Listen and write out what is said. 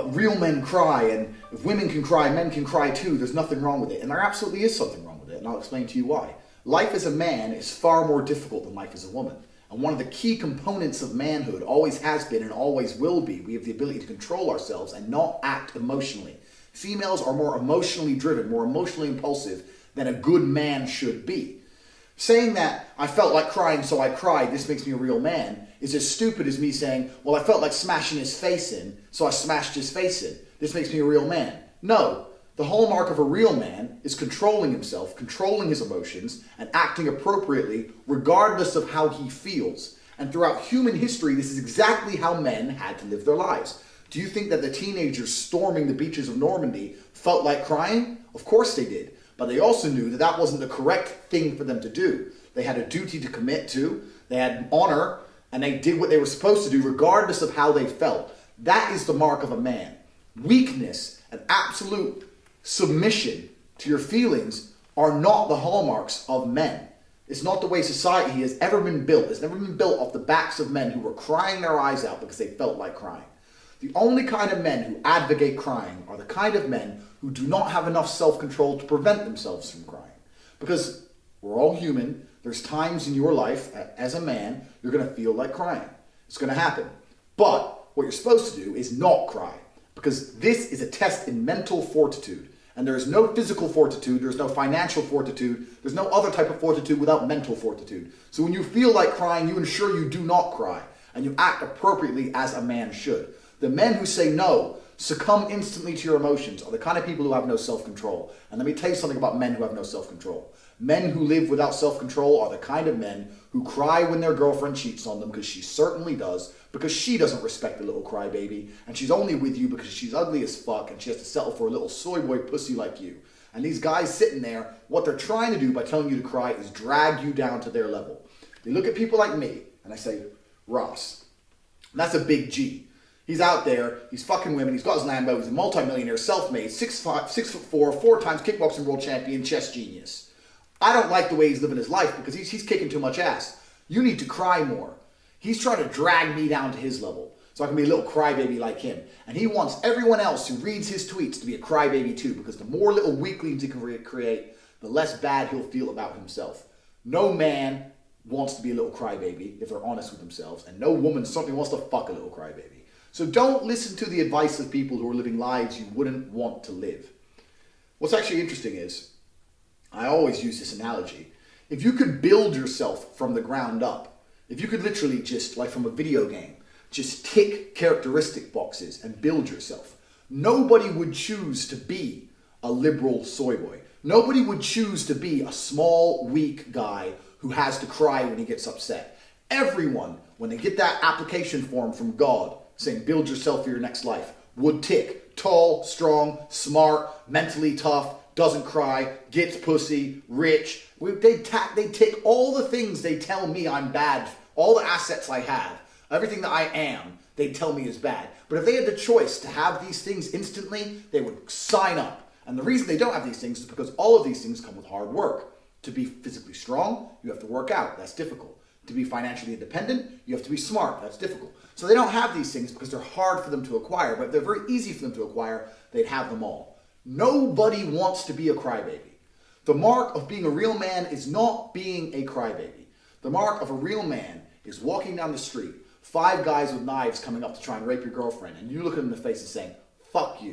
but real men cry, and if women can cry, men can cry too. There's nothing wrong with it. And there absolutely is something wrong with it, and I'll explain to you why. Life as a man is far more difficult than life as a woman. And one of the key components of manhood always has been and always will be, we have the ability to control ourselves and not act emotionally. Females are more emotionally driven, more emotionally impulsive than a good man should be. Saying that I felt like crying so I cried, this makes me a real man, is as stupid as me saying, well, I felt like smashing his face in, so I smashed his face in. This makes me a real man. No, the hallmark of a real man is controlling himself, controlling his emotions, and acting appropriately regardless of how he feels. And throughout human history, this is exactly how men had to live their lives. Do you think that the teenagers storming the beaches of Normandy felt like crying? Of course they did. But they also knew that that wasn't the correct thing for them to do. They had a duty to commit to, they had an honor, and they did what they were supposed to do regardless of how they felt. That is the mark of a man. Weakness and absolute submission to your feelings are not the hallmarks of men. It's not the way society has ever been built. It's never been built off the backs of men who were crying their eyes out because they felt like crying. The only kind of men who advocate crying are the kind of men who do not have enough self-control to prevent themselves from crying. Because we're all human. There's times in your life, as a man, you're going to feel like crying. It's going to happen. But what you're supposed to do is not cry. Because this is a test in mental fortitude. And there is no physical fortitude, there's no financial fortitude, there's no other type of fortitude without mental fortitude. So when you feel like crying, you ensure you do not cry. And you act appropriately as a man should. The men who say no, succumb instantly to your emotions, are the kind of people who have no self-control. And let me tell you something about men who have no self-control. Men who live without self-control are the kind of men who cry when their girlfriend cheats on them, because she certainly does, because she doesn't respect the little crybaby, and she's only with you because she's ugly as fuck and she has to settle for a little soy boy pussy like you. And these guys sitting there, what they're trying to do by telling you to cry is drag you down to their level. They look at people like me, and I say, Ross, and that's a big G. He's out there, he's fucking women, he's got his Lambo, he's a multi-millionaire, self-made, 6'4", 4-time kickboxing world champion, chess genius. I don't like the way he's living his life because he's kicking too much ass. You need to cry more. He's trying to drag me down to his level so I can be a little crybaby like him. And he wants everyone else who reads his tweets to be a crybaby too, because the more little weaklings he can create, the less bad he'll feel about himself. No man wants to be a little crybaby if they're honest with themselves, and no woman certainly wants to fuck a little crybaby. So don't listen to the advice of people who are living lives you wouldn't want to live. What's actually interesting is, I always use this analogy. If you could build yourself from the ground up, if you could literally just, like from a video game, just tick characteristic boxes and build yourself, nobody would choose to be a liberal soy boy. Nobody would choose to be a small, weak guy who has to cry when he gets upset. Everyone, when they get that application form from God, saying build yourself for your next life, would tick tall, strong, smart, mentally tough, doesn't cry, gets pussy, rich. They tick all the things they tell me I'm bad, all the assets I have, everything that I am, they tell me is bad. But if they had the choice to have these things instantly, they would sign up. And the reason they don't have these things is because all of these things come with hard work. To be physically strong, you have to work out. That's difficult. To be financially independent, you have to be smart. That's difficult. So they don't have these things because they're hard for them to acquire, but if they're very easy for them to acquire, they'd have them all. Nobody wants to be a crybaby. The mark of being a real man is not being a crybaby. The mark of a real man is walking down the street, 5 guys with knives coming up to try and rape your girlfriend, and you look at them in the face and saying, fuck you.